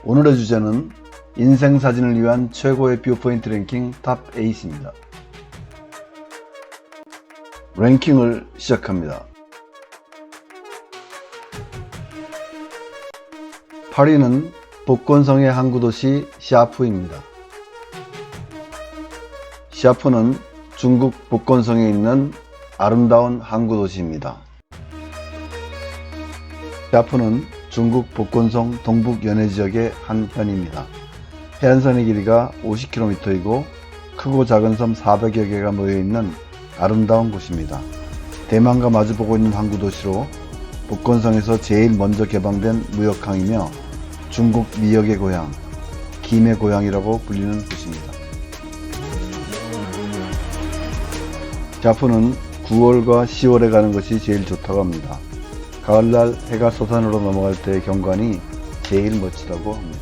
오늘의 주제는 인생사진을 위한 최고의 뷰포인트 랭킹 탑 8입니다. 랭킹을 시작합니다. 8위는 복건성의 항구도시 시아프입니다. 시아프는 중국 복건성에 있는 아름다운 항구도시입니다. 시아프는 중국 복건성 동북 연해지역의 한 편입니다. 해안선의 길이가 50km이고 크고 작은 섬 400여 개가 모여있는 아름다운 곳입니다. 대만과 마주보고 있는 항구도시로 복건성에서 제일 먼저 개방된 무역항이며 중국 미역의 고향, 김의 고향이라고 불리는 곳입니다. 시아프는 9월과 10월에 가는 것이 제일 좋다고 합니다. 가을날 해가 서산으로 넘어갈 때의 경관이 제일 멋지다고 합니다.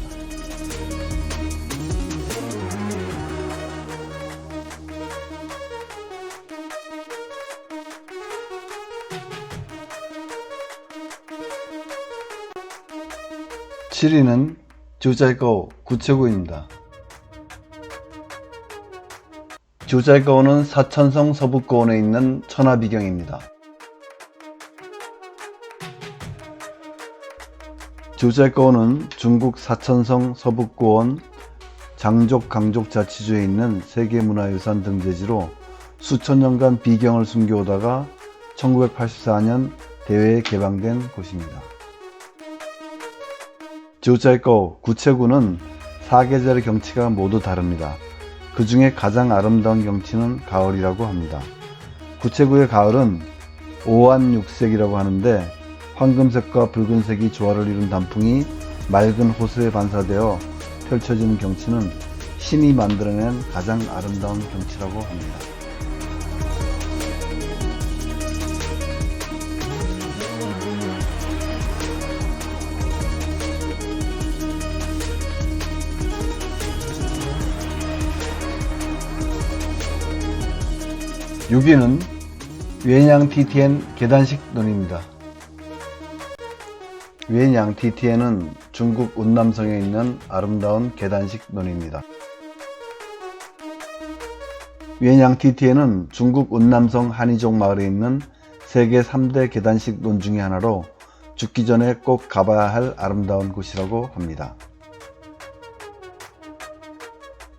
(7위는) 지우짜이까오 구체구입니다. 지우짜이까오는 사천성 서북고원에 있는 천하비경입니다. 지우짜이까오는 중국 사천성 서북고원 장족 강족 자치주에 있는 세계문화유산 등재지로 수천 년간 비경을 숨겨오다가 1984년 대회에 개방된 곳입니다. 지우짜이까오 구체구는 사계절의 경치가 모두 다릅니다. 그 중에 가장 아름다운 경치는 가을이라고 합니다. 구체구의 가을은 오한육색이라고 하는데 황금색과 붉은색이 조화를 이룬 단풍이 맑은 호수에 반사되어 펼쳐지는 경치는 신이 만들어낸 가장 아름다운 경치라고 합니다. (6위는) 윈양티티엔 계단식 논입니다. 윈양티티엔은 중국 운남성에 있는 아름다운 계단식 논입니다. 윈양티티엔은 중국 운남성 한이족 마을에 있는 세계 3대 계단식 논 중의 하나로 죽기 전에 꼭 가봐야 할 아름다운 곳이라고 합니다.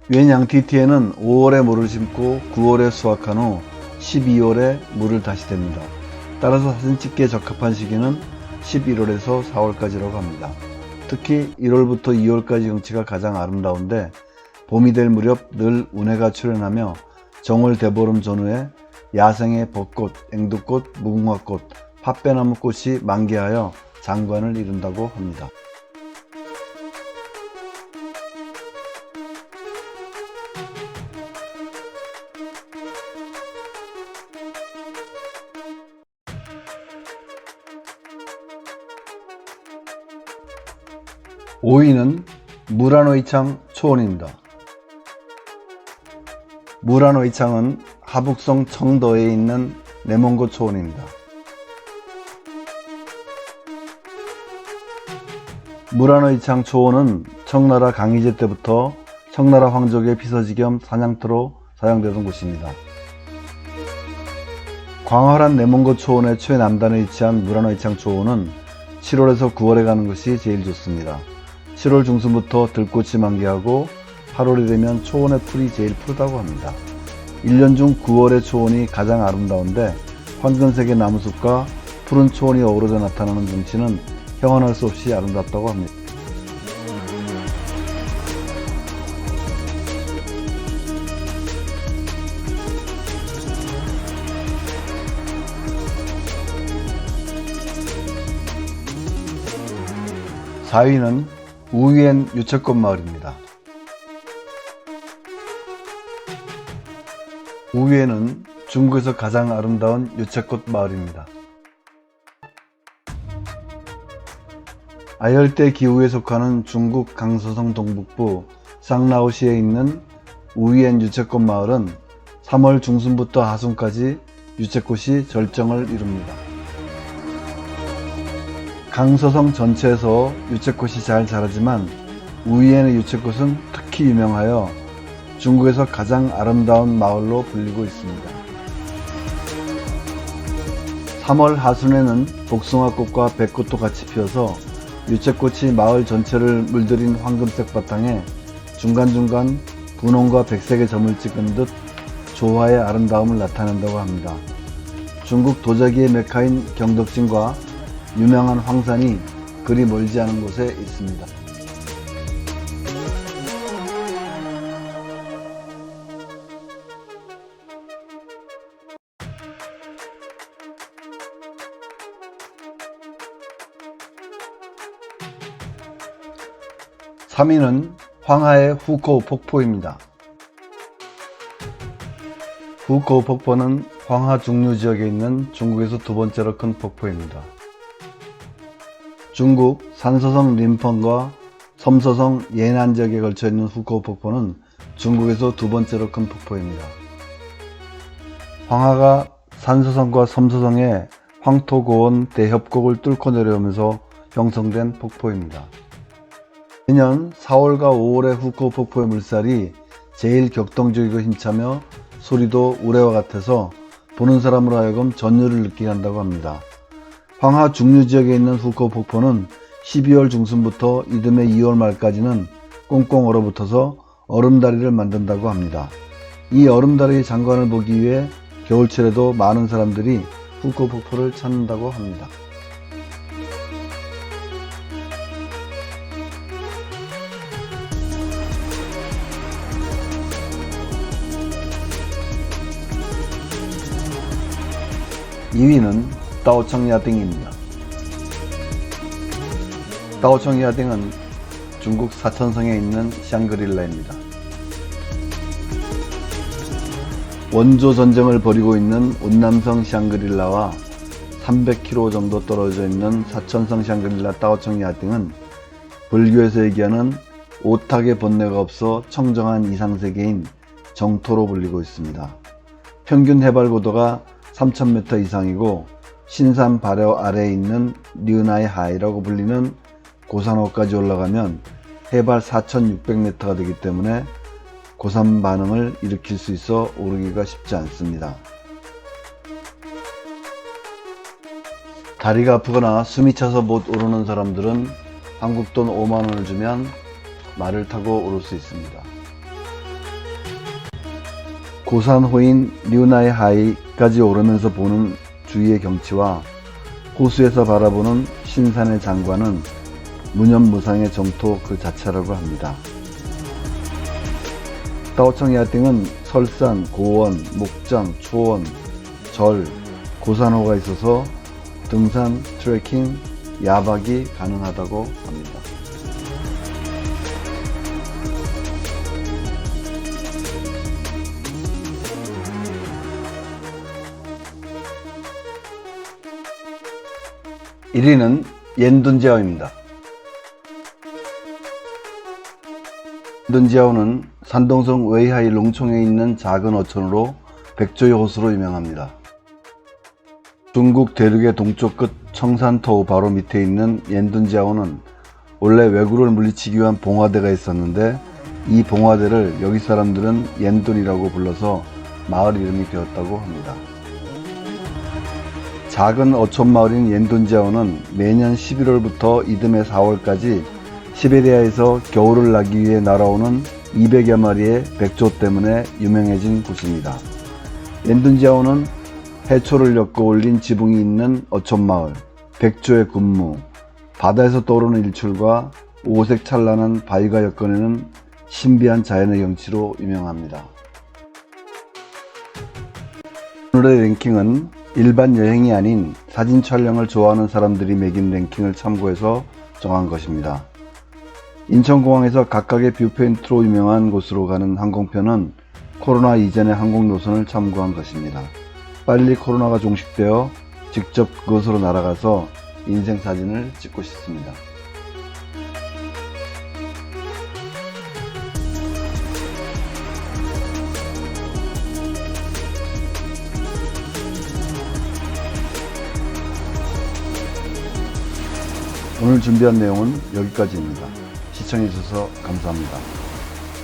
윈양티티엔은 5월에 물을 심고 9월에 수확한 후 12월에 물을 다시 댑니다. 따라서 사진 찍기에 적합한 시기는 11월에서 4월까지라고 합니다. 특히 1월부터 2월까지 경치가 가장 아름다운데 봄이 될 무렵 늘 운해가 출현하며 정월 대보름 전후에 야생의 벚꽃, 앵두꽃, 무궁화꽃, 팥배나무꽃이 만개하여 장관을 이룬다고 합니다. (5위는) 무란오이창 초원입니다. 무란오이창은 하북성 청도에 있는 내몽고 초원입니다. 무란오이창 초원은 청나라 강희제 때부터 청나라 황족의 피서지 겸 사냥터로 사용되던 곳입니다. 광활한 내몽고 초원의 최남단에 위치한 무란오이창 초원은 7월에서 9월에 가는 것이 제일 좋습니다. 7월 중순부터 들꽃이 만개하고 8월이 되면 초원의 풀이 제일 푸르다고 합니다. 1년 중 9월의 초원이 가장 아름다운데 황금색의 나무숲과 푸른 초원이 어우러져 나타나는 경치는 형언할 수 없이 아름답다고 합니다. (4위는) 우위엔 유채꽃 마을입니다. 우위엔은 중국에서 가장 아름다운 유채꽃 마을입니다. 아열대 기후에 속하는 중국 강서성 동북부 쌍라오시에 있는 우위엔 유채꽃 마을은 3월 중순부터 하순까지 유채꽃이 절정을 이룹니다. 강서성 전체에서 유채꽃이 잘 자라지만 우이엔의 유채꽃은 특히 유명하여 중국에서 가장 아름다운 마을로 불리고 있습니다. 3월 하순에는 복숭아꽃과 백꽃도 같이 피어서 유채꽃이 마을 전체를 물들인 황금색 바탕에 중간중간 분홍과 백색의 점을 찍은 듯 조화의 아름다움을 나타낸다고 합니다. 중국 도자기의 메카인 경덕진과 유명한 황산이 그리 멀지 않은 곳에 있습니다. (3위는) 황하의 후kou 폭포입니다. 후kou 폭포는 황하 중류 지역에 있는 중국에서 두 번째로 큰 폭포입니다. 중국 산서성 림펑과 섬서성 예난 지역에 걸쳐 있는 후kou 폭포는 중국에서 두 번째로 큰 폭포입니다. 황하가 산서성과 섬서성의 황토고원 대협곡을 뚫고 내려오면서 형성된 폭포입니다. 매년 4월과 5월의 후kou 폭포의 물살이 제일 격동적이고 힘차며 소리도 우레와 같아서 보는 사람으로 하여금 전율을 느끼게 한다고 합니다. 황하 중류 지역에 있는 후kou 폭포는 12월 중순부터 이듬해 2월 말까지는 꽁꽁 얼어붙어서 얼음다리를 만든다고 합니다. 이 얼음다리 장관을 보기 위해 겨울철에도 많은 사람들이 후kou 폭포를 찾는다고 합니다. (2위는) 다오청야딩입니다. 다오청야딩은 중국 사천성에 있는 샹그릴라입니다. 원조 전쟁을 벌이고 있는 운남성 샹그릴라와 300km 정도 떨어져 있는 사천성 샹그릴라 다오청야딩은 불교에서 얘기하는 오탁의 번뇌가 없어 청정한 이상세계인 정토로 불리고 있습니다. 평균 해발 고도가 3000m 이상이고 신산 발효 아래에 있는 류나이 하이라고 불리는 고산호까지 올라가면 해발 4600m가 되기 때문에 고산 반응을 일으킬 수 있어 오르기가 쉽지 않습니다. 다리가 아프거나 숨이 차서 못 오르는 사람들은 한국돈 5만원을 주면 말을 타고 오를 수 있습니다. 고산호인 류나이 하이까지 오르면서 보는 주위의 경치와 호수에서 바라보는 신산의 장관은 무념무상의 정토 그 자체라고 합니다. 다오청야딩은 설산, 고원, 목장, 초원, 절, 고산호가 있어서 등산, 트레킹, 야박이 가능하다고 합니다. (1위는) 옌둔지아오입니다. 옌둔지아오는 산동성 웨이하이 롱총에 있는 작은 어촌으로 백조의 호수로 유명합니다. 중국 대륙의 동쪽 끝 청산토우 바로 밑에 있는 옌둔지아오는 원래 왜구를 물리치기 위한 봉화대가 있었는데 이 봉화대를 여기 사람들은 옌둔이라고 불러서 마을 이름이 되었다고 합니다. 작은 어촌 마을인 옌둔지아오는 매년 11월부터 이듬해 4월까지 시베리아에서 겨울을 나기 위해 날아오는 200여 마리의 백조 때문에 유명해진 곳입니다. 옌둔지아오는 해초를 엮어 올린 지붕이 있는 어촌 마을, 백조의 군무, 바다에서 떠오르는 일출과 오색 찬란한 바위가 엮어내는 신비한 자연의 경치로 유명합니다. 오늘의 랭킹은 일반 여행이 아닌 사진 촬영을 좋아하는 사람들이 매긴 랭킹을 참고해서 정한 것입니다. 인천공항에서 각각의 뷰포인트로 유명한 곳으로 가는 항공편은 코로나 이전의 항공 노선을 참고한 것입니다. 빨리 코로나가 종식되어 직접 그곳으로 날아가서 인생사진을 찍고 싶습니다. 오늘 준비한 내용은 여기까지입니다. 시청해주셔서 감사합니다.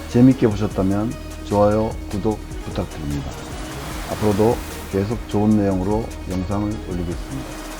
재밌게 보셨다면 좋아요, 구독 부탁드립니다. 앞으로도 계속 좋은 내용으로 영상을 올리겠습니다.